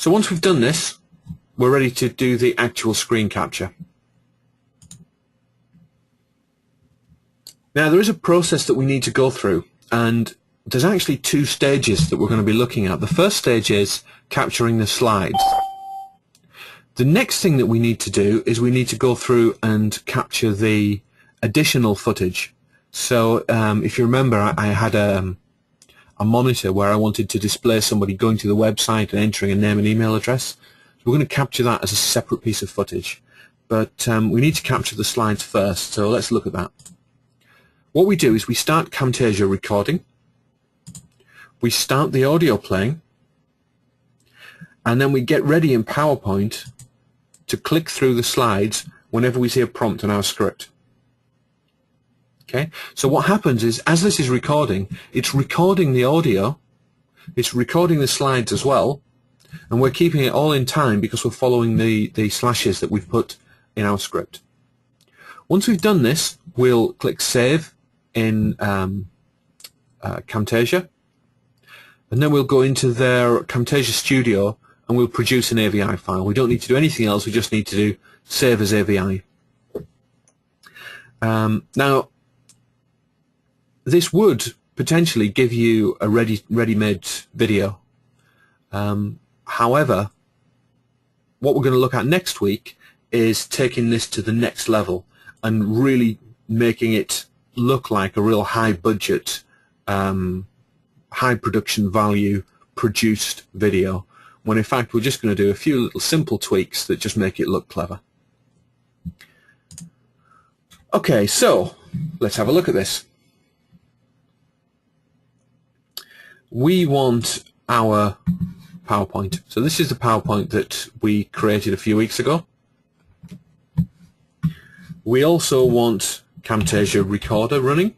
So once we've done this, we're ready to do the actual screen capture. Now there is a process that we need to go through, and there's actually two stages that we're going to be looking at. The first stage is capturing the slides. The next thing that we need to do is we need to go through and capture the additional footage. So if you remember, I had a monitor where I wanted to display somebody going to the website and entering a name and email address. So we're going to capture that as a separate piece of footage. But we need to capture the slides first, so let's look at that. What we do is we start Camtasia recording, we start the audio playing, and then we get ready in PowerPoint to click through the slides whenever we see a prompt on our script. Okay, so what happens is, as this is recording, it's recording the audio, it's recording the slides as well, and we're keeping it all in time because we're following the slashes that we've put in our script. Once we've done this, we'll click Save in Camtasia, and then we'll go into their Camtasia Studio and we'll produce an AVI file. We don't need to do anything else, we just need to do Save as AVI. Now, this would potentially give you a ready-made video. However, what we're going to look at next week is taking this to the next level and really making it look like a real high-budget, high production value produced video, when in fact we're just going to do a few little simple tweaks that just make it look clever. Okay, so let's have a look at this. We want our PowerPoint. So this is the PowerPoint that we created a few weeks ago. We also want Camtasia Recorder running.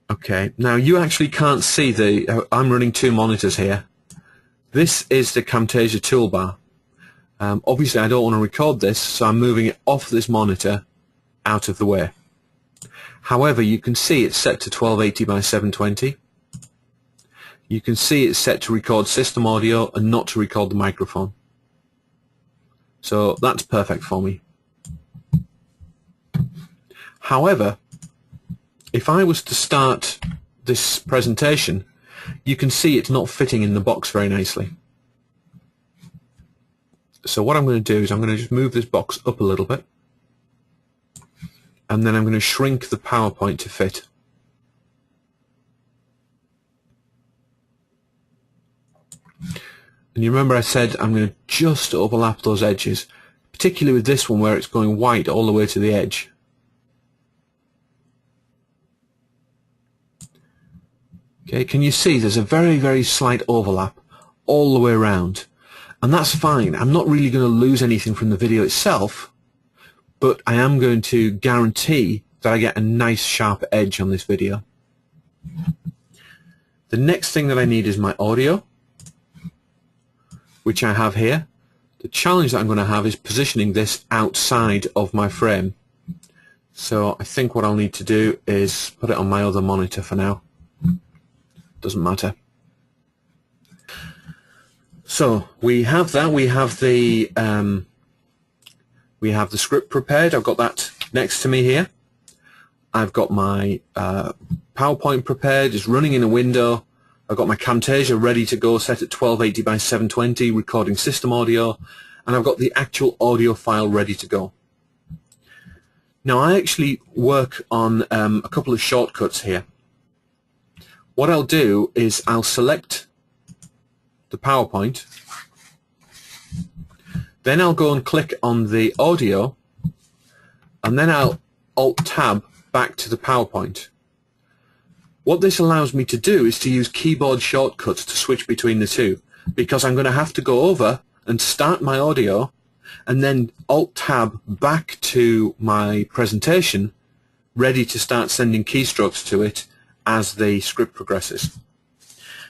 Okay, now you actually can't see I'm running two monitors here. This is the Camtasia toolbar. Obviously I don't want to record this, so I'm moving it off this monitor out of the way. However, you can see it's set to 1280 by 720. You can see it's set to record system audio and not to record the microphone. So that's perfect for me. However, if I was to start this presentation, you can see it's not fitting in the box very nicely. So what I'm going to do is I'm going to just move this box up a little bit, and then I'm going to shrink the PowerPoint to fit. And you remember I said I'm going to just overlap those edges, particularly with this one where it's going white all the way to the edge. Okay, can you see there's a very, very slight overlap all the way around? And that's fine. I'm not really going to lose anything from the video itself, but I am going to guarantee that I get a nice sharp edge on this video. The next thing that I need is my audio, which I have here. The challenge that I'm going to have is positioning this outside of my frame. So I think what I'll need to do is put it on my other monitor for now. Doesn't matter. So we have that. We have the script prepared. I've got that next to me here. I've got my PowerPoint prepared. It's running in a window. I've got my Camtasia ready to go, set at 1280 by 720, recording system audio, and I've got the actual audio file ready to go. Now I actually work on a couple of shortcuts here. What I'll do is I'll select the PowerPoint, then I'll go and click on the audio, and then I'll Alt-Tab back to the PowerPoint. What this allows me to do is to use keyboard shortcuts to switch between the two, because I'm going to have to go over and start my audio and then Alt-Tab back to my presentation, ready to start sending keystrokes to it as the script progresses.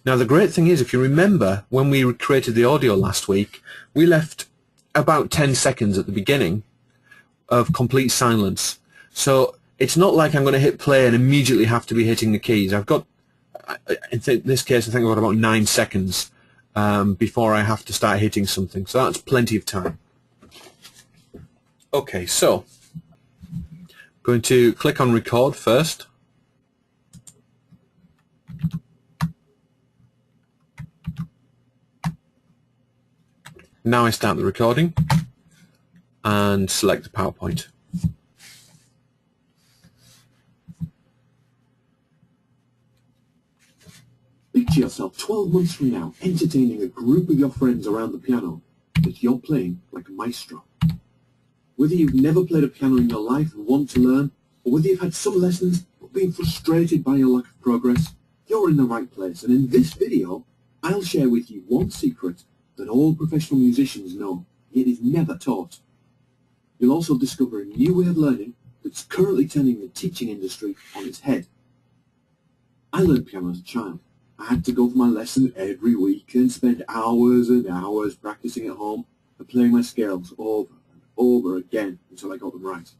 Now the great thing is, if you remember, when we created the audio last week, we left about 10 seconds at the beginning of complete silence. So it's not like I'm going to hit play and immediately have to be hitting the keys. I've got in this case, I think I've got about 9 seconds before I have to start hitting something. So that's plenty of time. Okay, so I'm going to click on record first. Now I start the recording and select the PowerPoint. Picture yourself 12 months from now entertaining a group of your friends around the piano that you're playing like a maestro. Whether you've never played a piano in your life and want to learn, or whether you've had some lessons but been frustrated by your lack of progress, you're in the right place. And in this video, I'll share with you one secret that all professional musicians know, yet is never taught. You'll also discover a new way of learning that's currently turning the teaching industry on its head. I learned piano as a child. I had to go for my lesson every week and spend hours and hours practicing at home and playing my scales over and over again until I got them right.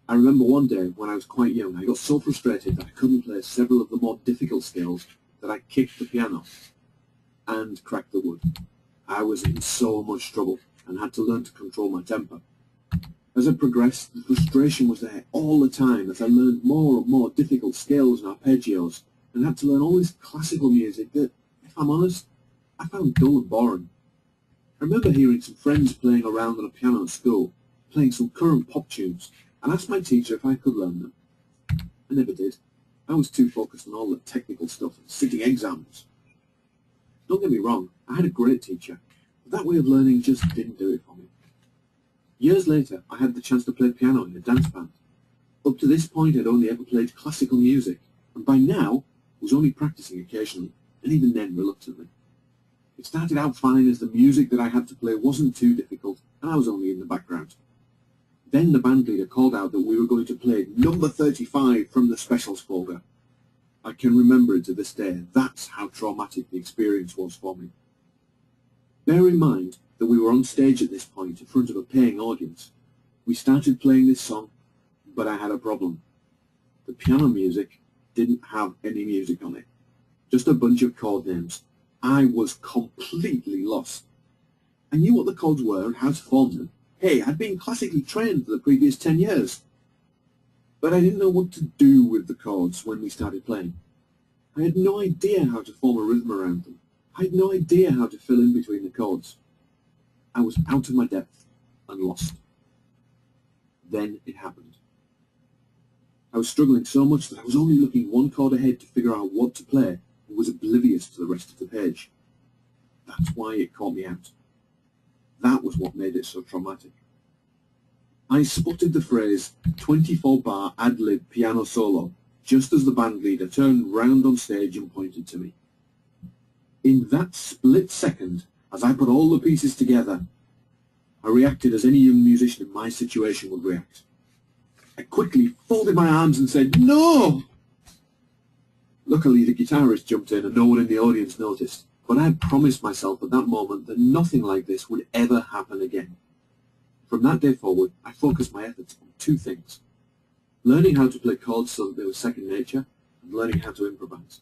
I remember one day when I was quite young, I got so frustrated that I couldn't play several of the more difficult scales that I kicked the piano and cracked the wood. I was in so much trouble and had to learn to control my temper. As I progressed, the frustration was there all the time as I learned more and more difficult scales and arpeggios, and had to learn all this classical music that, if I'm honest, I found dull and boring. I remember hearing some friends playing around on a piano at school, playing some current pop tunes, and asked my teacher if I could learn them. I never did. I was too focused on all the technical stuff and sitting exams. Don't get me wrong, I had a great teacher, but that way of learning just didn't do it for me. Years later, I had the chance to play piano in a dance band. Up to this point, I'd only ever played classical music, and by now, was only practicing occasionally, and even then reluctantly. It started out fine as the music that I had to play wasn't too difficult, and I was only in the background. Then the band leader called out that we were going to play number 35 from the specials folder. I can remember it to this day. That's how traumatic the experience was for me. Bear in mind that we were on stage at this point in front of a paying audience. We started playing this song, but I had a problem. The piano music didn't have any music on it, just a bunch of chord names. I was completely lost. I knew what the chords were and how to form them. Hey, I'd been classically trained for the previous 10 years. But I didn't know what to do with the chords when we started playing. I had no idea how to form a rhythm around them. I had no idea how to fill in between the chords. I was out of my depth and lost. Then it happened. I was struggling so much that I was only looking one chord ahead to figure out what to play and was oblivious to the rest of the page. That's why it caught me out. That was what made it so traumatic. I spotted the phrase 24-bar ad-lib piano solo just as the band leader turned round on stage and pointed to me. In that split second, as I put all the pieces together, I reacted as any young musician in my situation would react. I quickly folded my arms and said, "No!" Luckily, the guitarist jumped in and no one in the audience noticed, but I had promised myself at that moment that nothing like this would ever happen again. From that day forward, I focused my efforts on two things: learning how to play chords so that they were second nature, and learning how to improvise.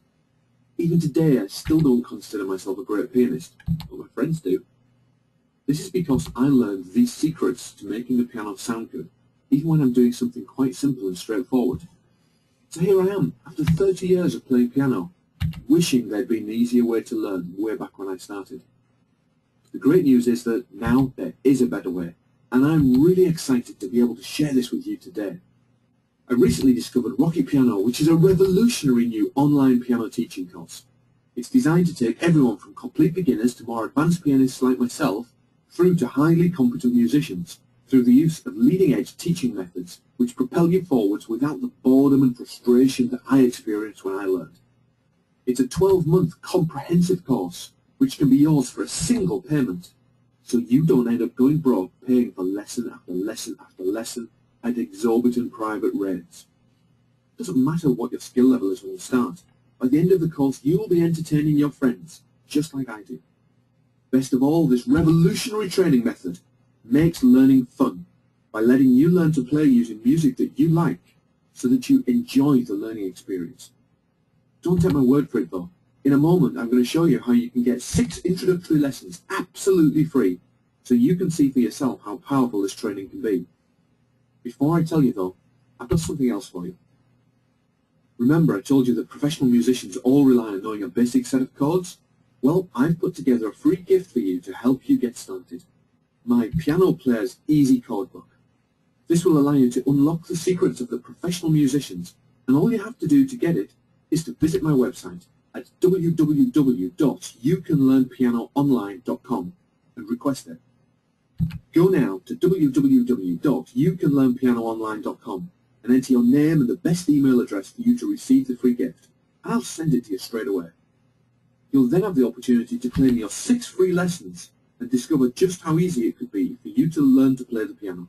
Even today, I still don't consider myself a great pianist, but my friends do. This is because I learned these secrets to making the piano sound good, even when I'm doing something quite simple and straightforward. So here I am, after 30 years of playing piano, wishing there'd been an easier way to learn way back when I started. The great news is that now there is a better way, and I'm really excited to be able to share this with you today. I recently discovered Rocket Piano, which is a revolutionary new online piano teaching course. It's designed to take everyone from complete beginners to more advanced pianists like myself, through to highly competent musicians, through the use of leading-edge teaching methods which propel you forwards without the boredom and frustration that I experienced when I learned. It's a 12-month comprehensive course which can be yours for a single payment, so you don't end up going broke paying for lesson after lesson after lesson at exorbitant private rates. It doesn't matter what your skill level is when you start. By the end of the course, you will be entertaining your friends, just like I do. Best of all, this revolutionary training method makes learning fun by letting you learn to play using music that you like so that you enjoy the learning experience. Don't take my word for it though. In a moment I'm going to show you how you can get 6 introductory lessons absolutely free, so you can see for yourself how powerful this training can be. Before I tell you though, I've got something else for you. Remember I told you that professional musicians all rely on knowing a basic set of chords? Well, I've put together a free gift for you to help you get started. My Piano Player's Easy Chord Book. This will allow you to unlock the secrets of the professional musicians, and all you have to do to get it is to visit my website at www.youcanlearnpianoonline.com and request it. Go now to www.youcanlearnpianoonline.com and enter your name and the best email address for you to receive the free gift, and I'll send it to you straight away. You'll then have the opportunity to claim your 6 free lessons and discover just how easy it could be for you to learn to play the piano.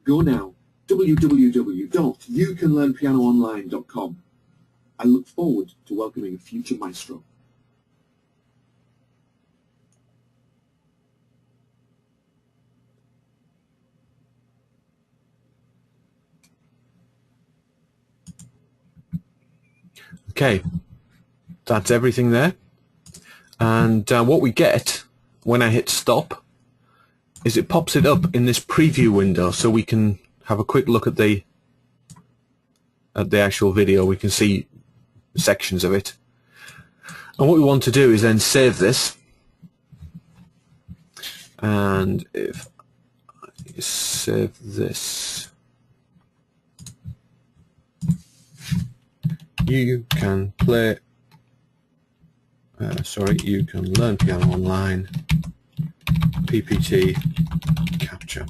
Go now, www.youcanlearnpianoonline.com. I look forward to welcoming a future maestro. Okay, that's everything there. And what we get when I hit stop is it pops it up in this preview window, so we can have a quick look at the actual video. We can see sections of it. And what we want to do is then save this. And if I save this, you can play, you can learn piano online, PPT capture.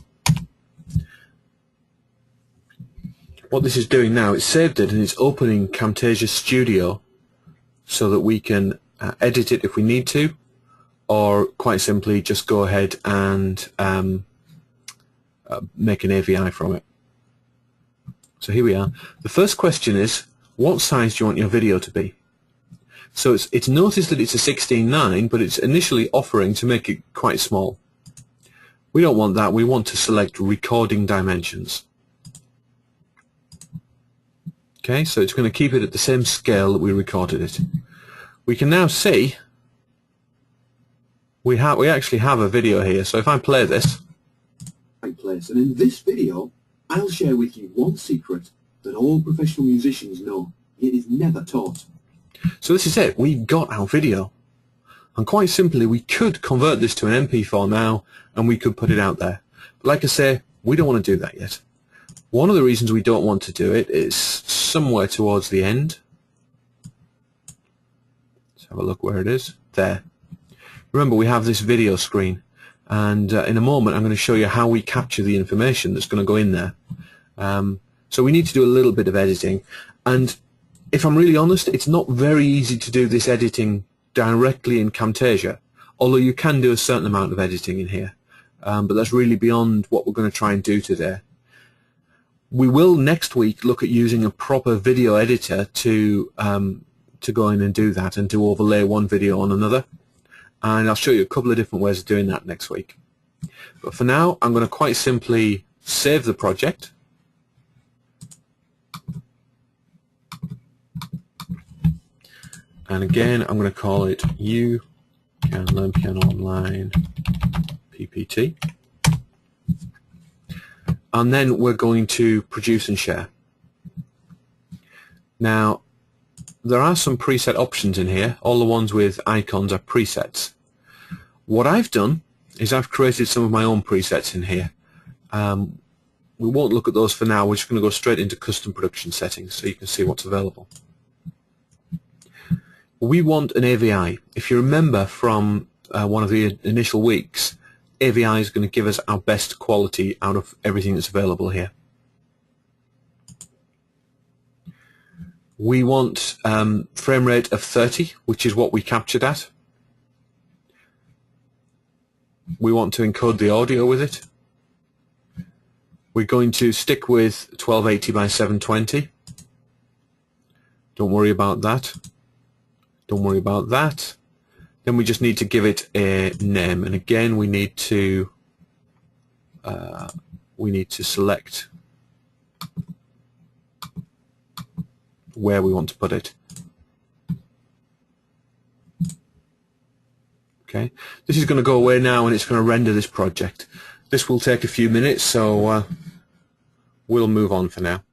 What this is doing now, it's saved it and it's opening Camtasia Studio so that we can edit it if we need to, or quite simply just go ahead and make an AVI from it. So here we are. The first question is, what size do you want your video to be? So it's noticed that it's a 16:9, but it's initially offering to make it quite small. We don't want that. We want to select recording dimensions. Okay, so it's going to keep it at the same scale that we recorded it. We can now see we actually have a video here. So if I play this, And in this video, I'll share with you one secret that all professional musicians know, yet is never taught. So this is it. We've got our video. And quite simply, we could convert this to an MP4 now, and we could put it out there. But like I say, we don't want to do that yet. One of the reasons we don't want to do it is somewhere towards the end. Let's have a look where it is. There. Remember, we have this video screen. And in a moment, I'm going to show you how we capture the information that's going to go in there. So we need to do a little bit of editing. And if I'm really honest, it's not very easy to do this editing directly in Camtasia, although you can do a certain amount of editing in here. But that's really beyond what we're going to try and do today. We will next week look at using a proper video editor to go in and do that, and to overlay one video on another. And I'll show you a couple of different ways of doing that next week. But for now, I'm going to quite simply save the project. And again, I'm going to call it You Can Learn Piano Online PPT. And then we're going to produce and share. Now, there are some preset options in here. All the ones with icons are presets. What I've done is I've created some of my own presets in here. We won't look at those for now. We're just going to go straight into custom production settings so you can see what's available. We want an AVI. If you remember from one of the initial weeks, AVI is going to give us our best quality out of everything that's available here. We want frame rate of 30, which is what we captured at. We want to encode the audio with it. We're going to stick with 1280 by 720. Don't worry about that. Don't worry about that. Then we just need to give it a name, and again we need to select where we want to put it. Okay, this is going to go away now and it's going to render this project. This will take a few minutes, so we'll move on for now.